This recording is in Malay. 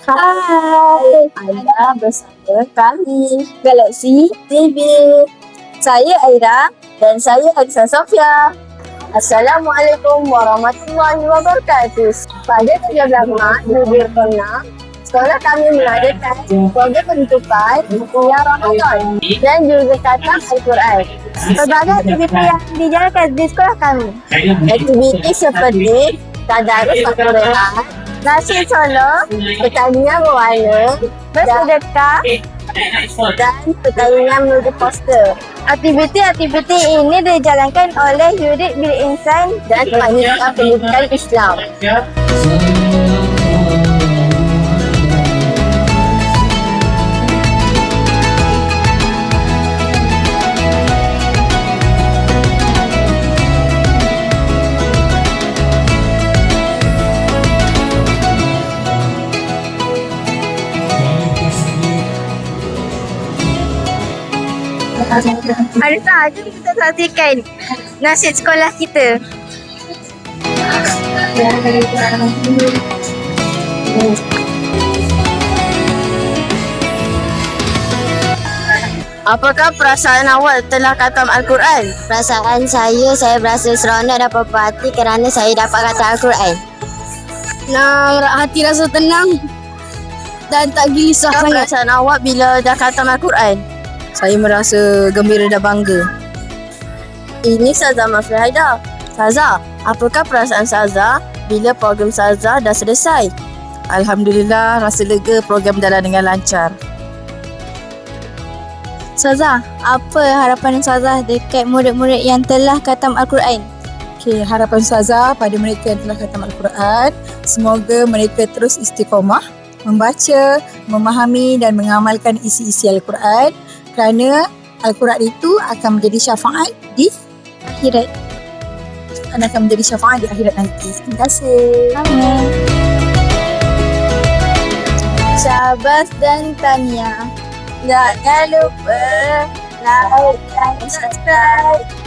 Hai, anda bersama kami Galaxy TV. Saya Aira dan saya Aksa Sofia. Assalamualaikum warahmatullahi wabarakatuh. Pada 13 Mac 2006, sekolah kami mengadakan program penutupan Kuliah Ramadan dan juga khatam Al-Quran. Pelbagai aktiviti yang dijalankan di sekolah kami. Aktiviti seperti tadarus Al-Quran, nasi solo, pertandingan berwarna, bersedekah dan pertandingan menuju poster. Aktiviti-aktiviti ini dijalankan oleh Unit Bilik Insan dan Panitia Pendidikan Islam. Ada sahaja kita saksikan nasib sekolah kita. Apakah perasaan awak telah khatam Al-Quran? Perasaan saya berasa seronok dan puas hati kerana saya dapat khatam Al-Quran. Hati rasa tenang dan tak gelisah Apakah sangat. perasaan awak bila dah khatam Al-Quran? Saya merasa gembira dan bangga. Ini Saza Mafrihaida. Saza, apakah perasaan Saza bila program Saza dah selesai? Alhamdulillah, rasa lega program berjalan dengan lancar. Saza, apa harapan Saza dekat murid-murid yang telah khatam Al-Quran? Harapan Saza pada mereka yang telah khatam Al-Quran, semoga mereka terus istiqamah membaca, memahami dan mengamalkan isi-isi Al-Quran, kerana Al-Quran itu akan menjadi syafaat di akhirat. Akan menjadi syafaat di akhirat nanti. Terima kasih. Amin. Syabas dan Tania. Jangan lupa like dan subscribe.